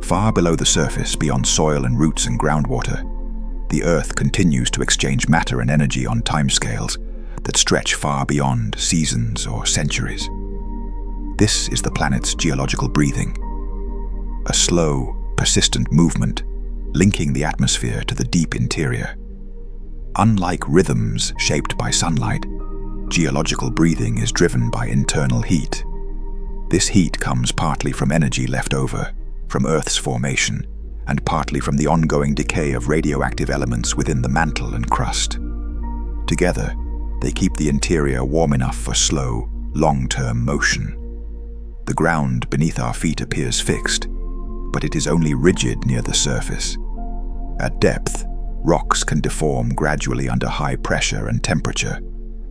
Far below the surface, beyond soil and roots and groundwater, the Earth continues to exchange matter and energy on timescales that stretch far beyond seasons or centuries. This is the planet's geological breathing, a slow, persistent movement linking the atmosphere to the deep interior. Unlike rhythms shaped by sunlight, geological breathing is driven by internal heat. This heat comes partly from energy left over from Earth's formation, and partly from the ongoing decay of radioactive elements within the mantle and crust. Together, they keep the interior warm enough for slow, long-term motion. The ground beneath our feet appears fixed, but it is only rigid near the surface. At depth, Rocks can deform gradually under high pressure and temperature,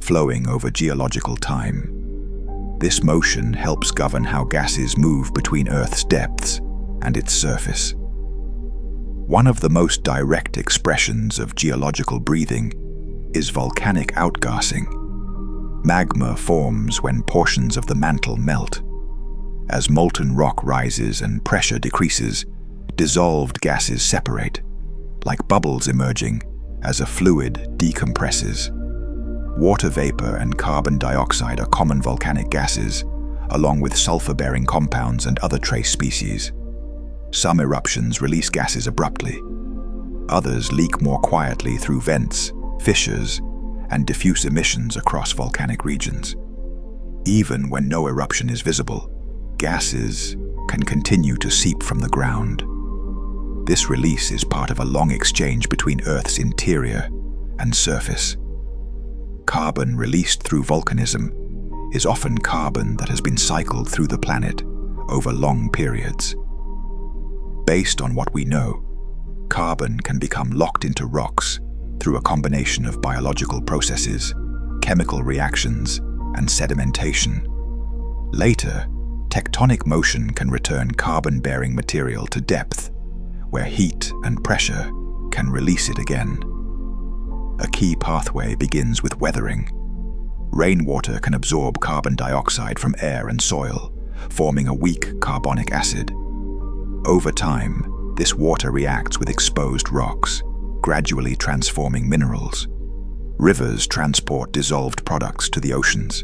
flowing over geological time. This motion helps govern how gases move between Earth's depths and its surface. One of the most direct expressions of geological breathing is volcanic outgassing. Magma forms when portions of the mantle melt. As molten rock rises and pressure decreases, dissolved gases separate, like bubbles emerging as a fluid decompresses. Water vapor and carbon dioxide are common volcanic gases, along with sulfur-bearing compounds and other trace species. Some eruptions release gases abruptly. Others leak more quietly through vents, fissures, and diffuse emissions across volcanic regions. Even when no eruption is visible, gases can continue to seep from the ground. This release is part of a long exchange between Earth's interior and surface. Carbon released through volcanism is often carbon that has been cycled through the planet over long periods. Based on what we know, carbon can become locked into rocks through a combination of biological processes, chemical reactions, and sedimentation. Later, tectonic motion can return carbon-bearing material to depth, where heat and pressure can release it again. A key pathway begins with weathering. Rainwater can absorb carbon dioxide from air and soil, forming a weak carbonic acid. Over time, this water reacts with exposed rocks, gradually transforming minerals. Rivers transport dissolved products to the oceans.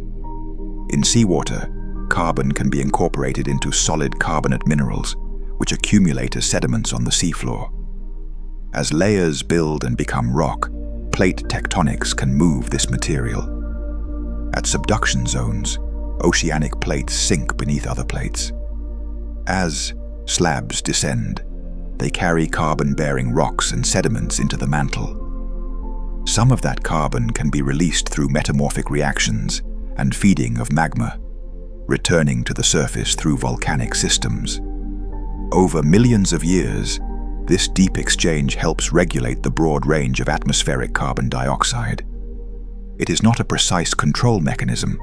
In seawater, carbon can be incorporated into solid carbonate minerals, which accumulate as sediments on the seafloor. As layers build and become rock, plate tectonics can move this material. At subduction zones, oceanic plates sink beneath other plates. As slabs descend, they carry carbon-bearing rocks and sediments into the mantle. Some of that carbon can be released through metamorphic reactions and feeding of magma, returning to the surface through volcanic systems. Over millions of years, this deep exchange helps regulate the broad range of atmospheric carbon dioxide. It is not a precise control mechanism.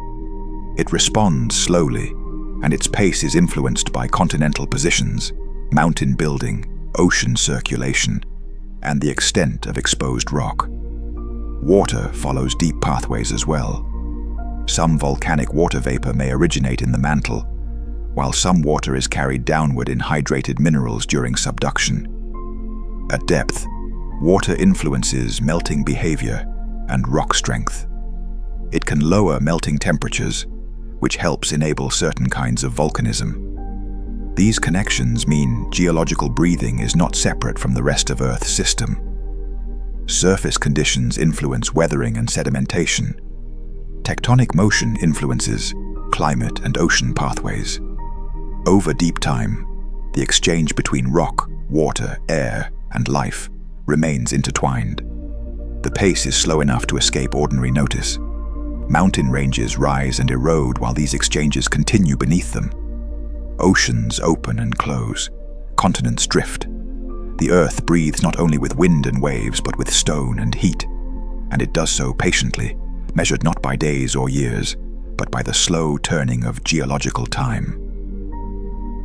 It responds slowly, and its pace is influenced by continental positions, mountain building, ocean circulation, and the extent of exposed rock. Water follows deep pathways as well. Some volcanic water vapor may originate in the mantle, while some water is carried downward in hydrated minerals during subduction. At depth, water influences melting behavior and rock strength. It can lower melting temperatures, which helps enable certain kinds of volcanism. These connections mean geological breathing is not separate from the rest of Earth's system. Surface conditions influence weathering and sedimentation. Tectonic motion influences climate and ocean pathways. Over deep time, the exchange between rock, water, air, and life remains intertwined. The pace is slow enough to escape ordinary notice. Mountain ranges rise and erode while these exchanges continue beneath them. Oceans open and close. Continents drift. The Earth breathes not only with wind and waves, but with stone and heat, and it does so patiently, measured not by days or years, but by the slow turning of geological time.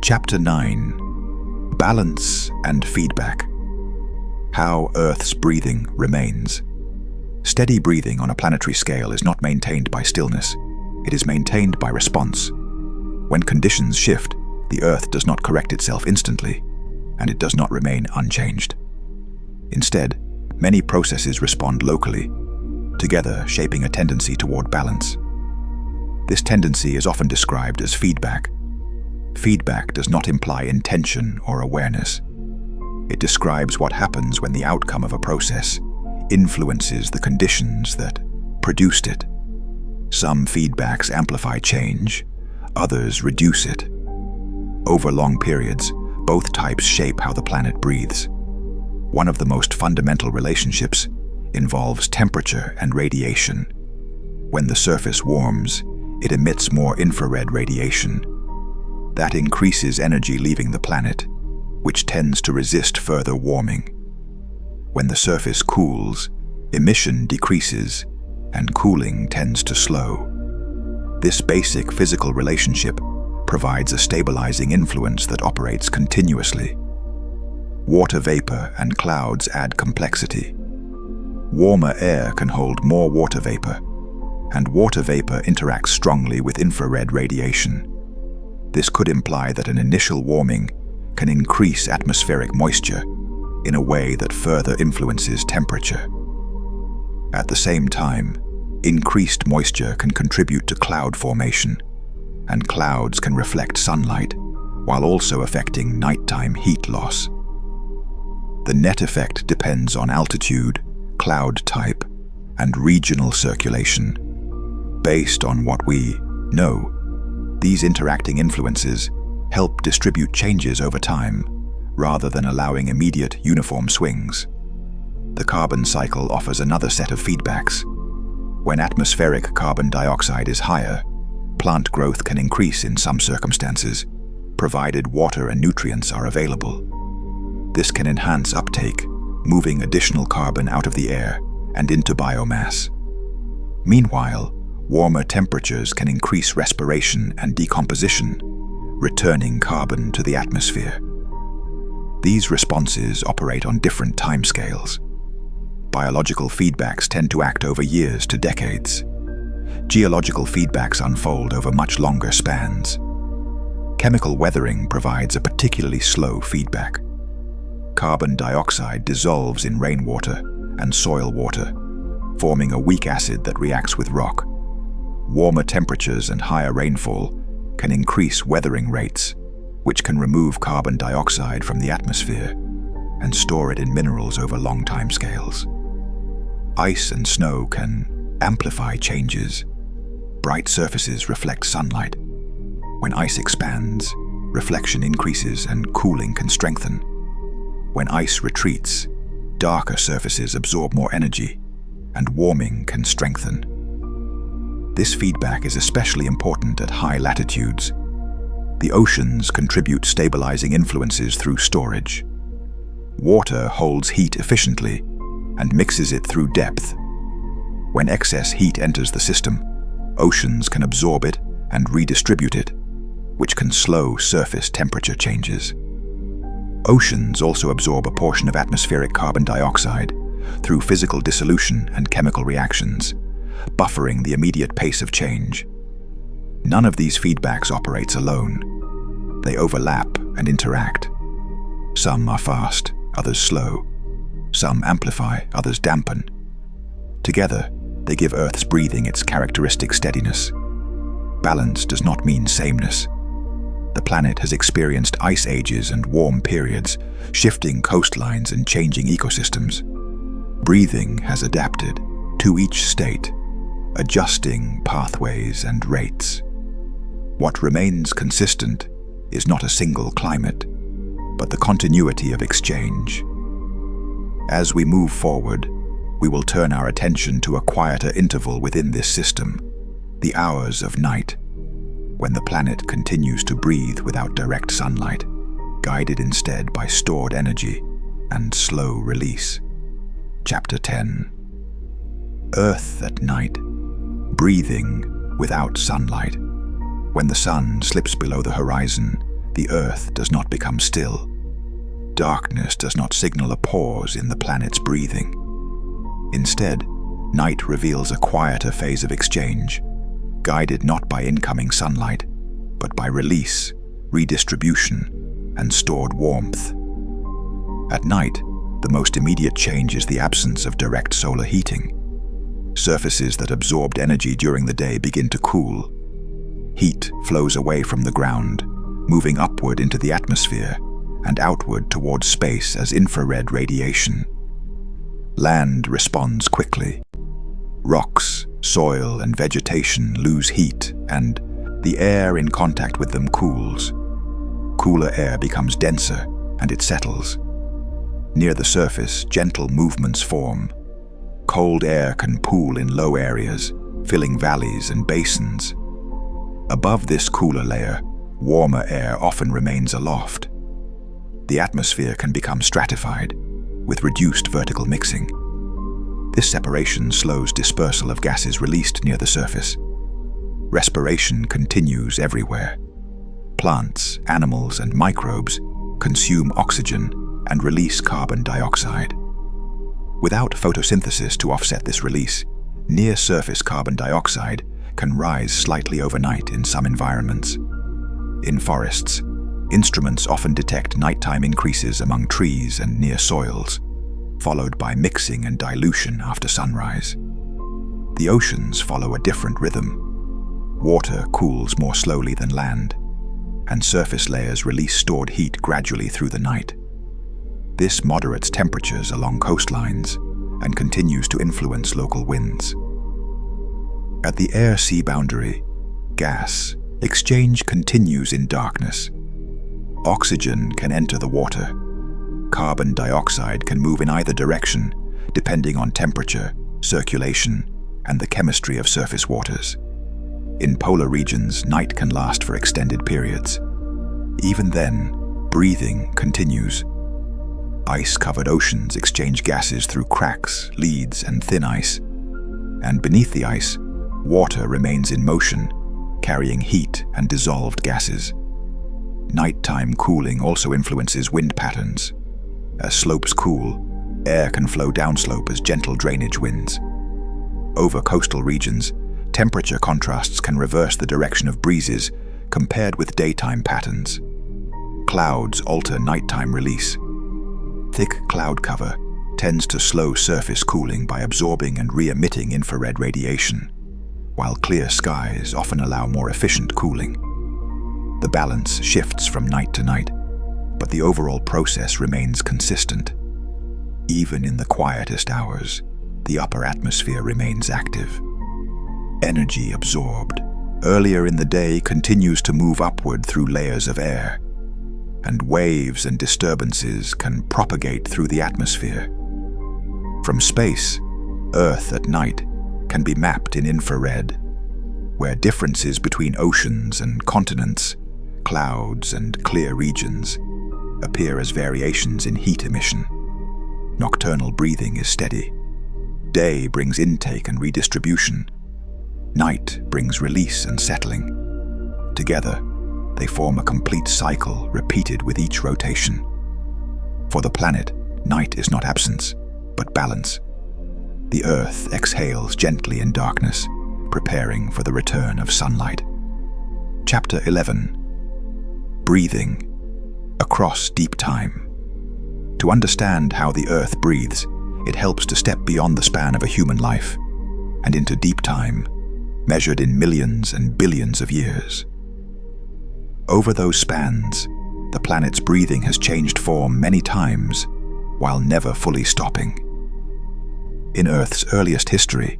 Chapter 9. Balance and Feedback. How Earth's breathing remains. Steady breathing on a planetary scale is not maintained by stillness. It is maintained by response. When conditions shift, the Earth does not correct itself instantly, and it does not remain unchanged. Instead, many processes respond locally, together shaping a tendency toward balance. This tendency is often described as feedback. Feedback does not imply intention or awareness. It describes what happens when the outcome of a process influences the conditions that produced it. Some feedbacks amplify change, others reduce it. Over long periods, both types shape how the planet breathes. One of the most fundamental relationships involves temperature and radiation. When the surface warms, it emits more infrared radiation. That increases energy leaving the planet, which tends to resist further warming. When the surface cools, emission decreases and cooling tends to slow. This basic physical relationship provides a stabilizing influence that operates continuously. Water vapor and clouds add complexity. Warmer air can hold more water vapor, and water vapor interacts strongly with infrared radiation. This could imply that an initial warming can increase atmospheric moisture in a way that further influences temperature. At the same time, increased moisture can contribute to cloud formation, and clouds can reflect sunlight while also affecting nighttime heat loss. The net effect depends on altitude, cloud type, and regional circulation. Based on what we know, these interacting influences help distribute changes over time rather than allowing immediate uniform swings. The carbon cycle offers another set of feedbacks. When atmospheric carbon dioxide is higher, plant growth can increase in some circumstances, provided water and nutrients are available. This can enhance uptake, moving additional carbon out of the air and into biomass. Meanwhile, warmer temperatures can increase respiration and decomposition, returning carbon to the atmosphere. These responses operate on different timescales. Biological feedbacks tend to act over years to decades. Geological feedbacks unfold over much longer spans. Chemical weathering provides a particularly slow feedback. Carbon dioxide dissolves in rainwater and soil water, forming a weak acid that reacts with rock. Warmer temperatures and higher rainfall can increase weathering rates, which can remove carbon dioxide from the atmosphere and store it in minerals over long timescales. Ice and snow can amplify changes. Bright surfaces reflect sunlight. When ice expands, reflection increases and cooling can strengthen. When ice retreats, darker surfaces absorb more energy, and warming can strengthen. This feedback is especially important at high latitudes. The oceans contribute stabilizing influences through storage. Water holds heat efficiently and mixes it through depth. When excess heat enters the system, oceans can absorb it and redistribute it, which can slow surface temperature changes. Oceans also absorb a portion of atmospheric carbon dioxide through physical dissolution and chemical reactions, buffering the immediate pace of change. None of these feedbacks operates alone. They overlap and interact. Some are fast, others slow. Some amplify, others dampen. Together, they give Earth's breathing its characteristic steadiness. Balance does not mean sameness. The planet has experienced ice ages and warm periods, shifting coastlines and changing ecosystems. Breathing has adapted to each state, adjusting pathways and rates. What remains consistent is not a single climate, but the continuity of exchange. As we move forward, we will turn our attention to a quieter interval within this system, the hours of night, when the planet continues to breathe without direct sunlight, guided instead by stored energy and slow release. Chapter 10. Earth at night, breathing without sunlight. When the sun slips below the horizon, the Earth does not become still. Darkness does not signal a pause in the planet's breathing. Instead, night reveals a quieter phase of exchange, guided not by incoming sunlight, but by release, redistribution, and stored warmth. At night, the most immediate change is the absence of direct solar heating. Surfaces that absorbed energy during the day begin to cool. Heat flows away from the ground, moving upward into the atmosphere and outward towards space as infrared radiation. Land responds quickly. Rocks, soil, and vegetation lose heat, and the air in contact with them cools. Cooler air becomes denser, and it settles. Near the surface, gentle movements form. Cold air can pool in low areas, filling valleys and basins. Above this cooler layer, warmer air often remains aloft. The atmosphere can become stratified, with reduced vertical mixing. This separation slows dispersal of gases released near the surface. Respiration continues everywhere. Plants, animals, and microbes consume oxygen and release carbon dioxide. Without photosynthesis to offset this release, near-surface carbon dioxide can rise slightly overnight in some environments. In forests, instruments often detect nighttime increases among trees and near soils, followed by mixing and dilution after sunrise. The oceans follow a different rhythm. Water cools more slowly than land, and surface layers release stored heat gradually through the night. This moderates temperatures along coastlines and continues to influence local winds. At the air-sea boundary, gas exchange continues in darkness. Oxygen can enter the water. Carbon dioxide can move in either direction, depending on temperature, circulation, and the chemistry of surface waters. In polar regions, night can last for extended periods. Even then, breathing continues. Ice-covered oceans exchange gases through cracks, leads, and thin ice. And beneath the ice, water remains in motion, carrying heat and dissolved gases. Nighttime cooling also influences wind patterns. As slopes cool, air can flow downslope as gentle drainage winds. Over coastal regions, temperature contrasts can reverse the direction of breezes compared with daytime patterns. Clouds alter nighttime release. Thick cloud cover tends to slow surface cooling by absorbing and re-emitting infrared radiation, while clear skies often allow more efficient cooling. The balance shifts from night to night, but the overall process remains consistent. Even in the quietest hours, the upper atmosphere remains active. Energy absorbed earlier in the day continues to move upward through layers of air, and waves and disturbances can propagate through the atmosphere. From space, Earth at night can be mapped in infrared, where differences between oceans and continents, clouds and clear regions, appear as variations in heat emission. Nocturnal breathing is steady. Day brings intake and redistribution. Night brings release and settling. Together, they form a complete cycle repeated with each rotation. For the planet, night is not absence, but balance. The Earth exhales gently in darkness, preparing for the return of sunlight. Chapter 11. Breathing across deep time. To understand how the Earth breathes, it helps to step beyond the span of a human life and into deep time, measured in millions and billions of years. Over those spans, the planet's breathing has changed form many times, while never fully stopping. In Earth's earliest history,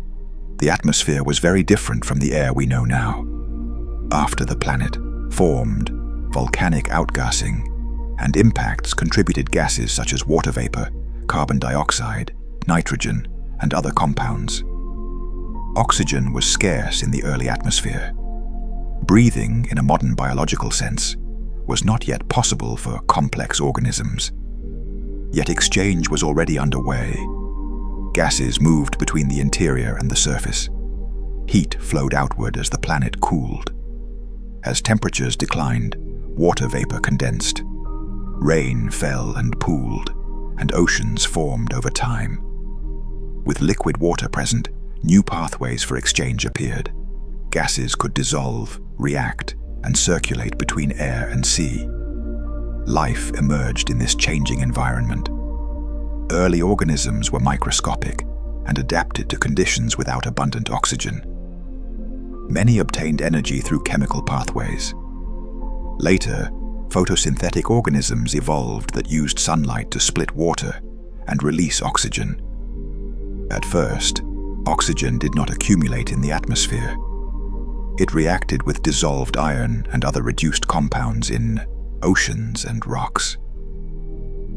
the atmosphere was very different from the air we know now. After the planet formed, volcanic outgassing and impacts contributed gases such as water vapor, carbon dioxide, nitrogen, and other compounds. Oxygen was scarce in the early atmosphere. Breathing, in a modern biological sense, was not yet possible for complex organisms. Yet exchange was already underway. Gases moved between the interior and the surface. Heat flowed outward as the planet cooled. As temperatures declined, water vapor condensed. Rain fell and pooled, and oceans formed over time. With liquid water present, new pathways for exchange appeared. Gases could dissolve, react, and circulate between air and sea. Life emerged in this changing environment. Early organisms were microscopic and adapted to conditions without abundant oxygen. Many obtained energy through chemical pathways. Later, photosynthetic organisms evolved that used sunlight to split water and release oxygen. At first, oxygen did not accumulate in the atmosphere. It reacted with dissolved iron and other reduced compounds in oceans and rocks.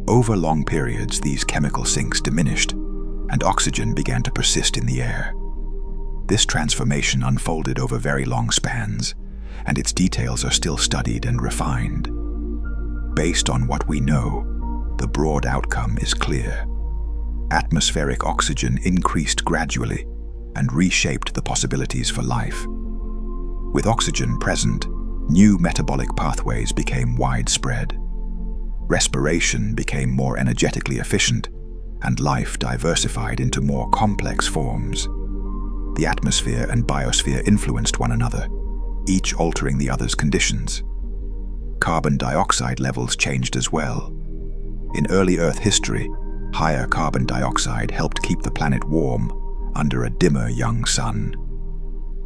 Over long periods, these chemical sinks diminished, and oxygen began to persist in the air. This transformation unfolded over very long spans, and its details are still studied and refined. Based on what we know, the broad outcome is clear. atmospheric oxygen increased gradually and reshaped the possibilities for life. With oxygen present, new metabolic pathways became widespread. Respiration became more energetically efficient, and life diversified into more complex forms. The atmosphere and biosphere influenced one another, each altering the other's conditions. Carbon dioxide levels changed as well. In early Earth history, higher carbon dioxide helped keep the planet warm under a dimmer young sun.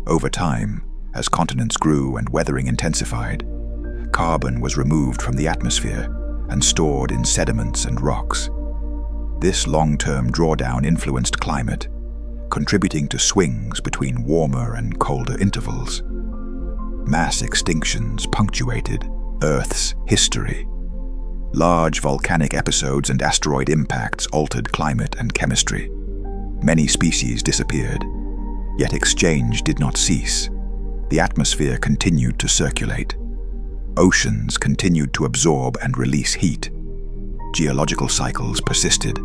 Over time, as continents grew and weathering intensified, carbon was removed from the atmosphere and stored in sediments and rocks. This long-term drawdown influenced climate, contributing to swings between warmer and colder intervals. Mass extinctions punctuated Earth's history. Large volcanic episodes and asteroid impacts altered climate and chemistry. Many species disappeared, yet exchange did not cease. The atmosphere continued to circulate. Oceans continued to absorb and release heat. Geological cycles persisted.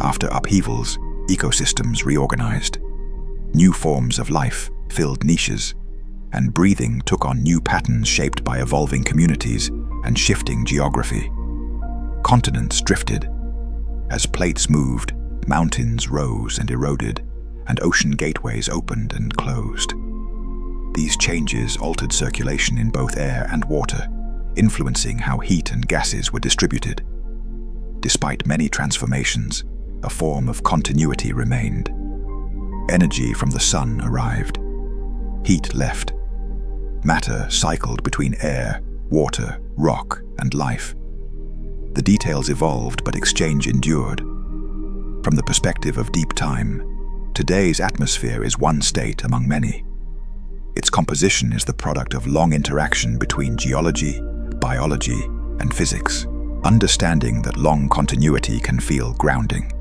After upheavals, ecosystems reorganized. New forms of life filled niches, and breathing took on new patterns shaped by evolving communities and shifting geography. Continents drifted. As plates moved, mountains rose and eroded, and ocean gateways opened and closed. These changes altered circulation in both air and water, influencing how heat and gases were distributed. Despite many transformations, a form of continuity remained. Energy from the sun arrived. Heat left. Matter cycled between air, water, rock, and life. The details evolved, but exchange endured. From the perspective of deep time, today's atmosphere is one state among many. Its composition is the product of long interaction between geology, biology, and physics. Understanding that long continuity can feel grounding.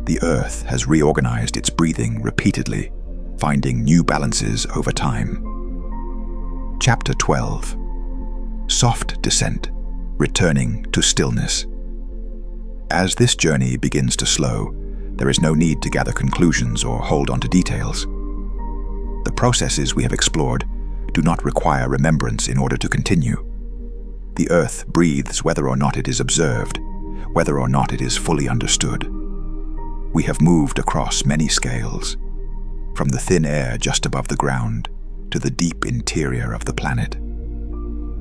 The Earth has reorganized its breathing repeatedly, finding new balances over time. Chapter 12. Soft Descent, Returning to Stillness. As this journey begins to slow, there is no need to gather conclusions or hold on to details. The processes we have explored do not require remembrance in order to continue. The Earth breathes whether or not it is observed, whether or not it is fully understood. We have moved across many scales, from the thin air just above the ground to the deep interior of the planet,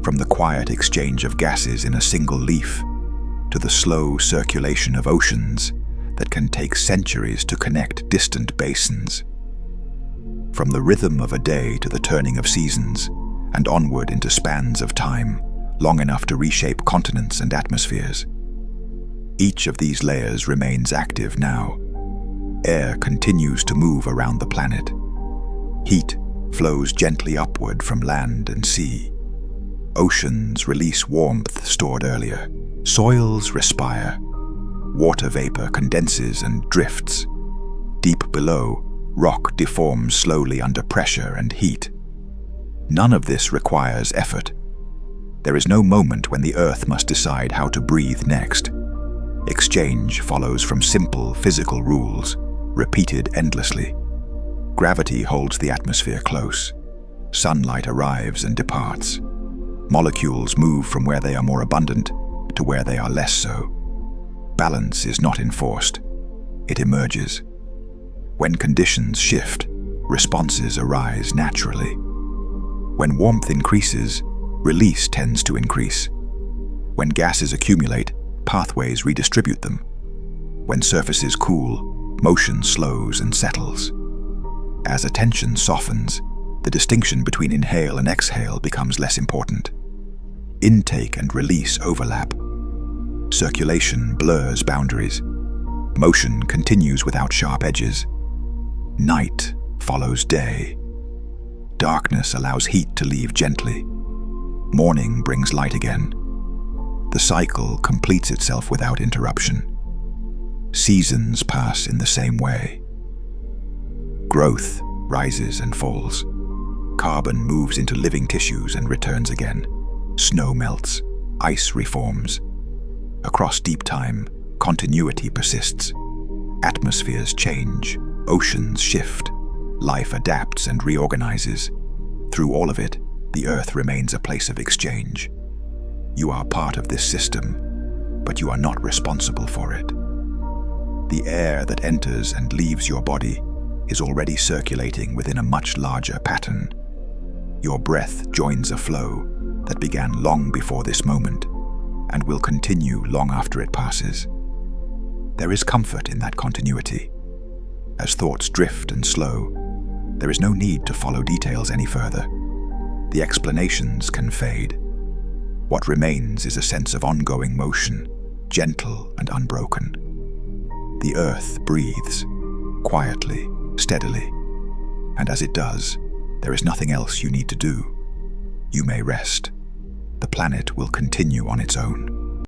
from the quiet exchange of gases in a single leaf to the slow circulation of oceans that can take centuries to connect distant basins. From the rhythm of a day to the turning of seasons, and onward into spans of time, long enough to reshape continents and atmospheres. Each of these layers remains active now. Air continues to move around the planet. Heat flows gently upward from land and sea. Oceans release warmth stored earlier. Soils respire. Water vapor condenses and drifts. Deep below, rock deforms slowly under pressure and heat. None of this requires effort. There is no moment when the Earth must decide how to breathe next. Exchange follows from simple physical rules, repeated endlessly. Gravity holds the atmosphere close. Sunlight arrives and departs. Molecules move from where they are more abundant to where they are less so. Balance is not enforced. It emerges. When conditions shift, responses arise naturally. When warmth increases, release tends to increase. When gases accumulate, pathways redistribute them. When surfaces cool, motion slows and settles. As attention softens, the distinction between inhale and exhale becomes less important. Intake and release overlap. Circulation blurs boundaries. Motion continues without sharp edges. Night follows day. Darkness allows heat to leave gently. Morning brings light again. The cycle completes itself without interruption. Seasons pass in the same way. Growth rises and falls. Carbon moves into living tissues and returns again. Snow melts, ice reforms. Across deep time, continuity persists. Atmospheres change, oceans shift, life adapts and reorganizes. Through all of it, the Earth remains a place of exchange. You are part of this system, but you are not responsible for it. The air that enters and leaves your body is already circulating within a much larger pattern. Your breath joins a flow that began long before this moment and will continue long after it passes. There is comfort in that continuity. As thoughts drift and slow, there is no need to follow details any further. The explanations can fade. What remains is a sense of ongoing motion, gentle and unbroken. The Earth breathes, quietly, steadily, and as it does, there is nothing else you need to do. You may rest. The planet will continue on its own.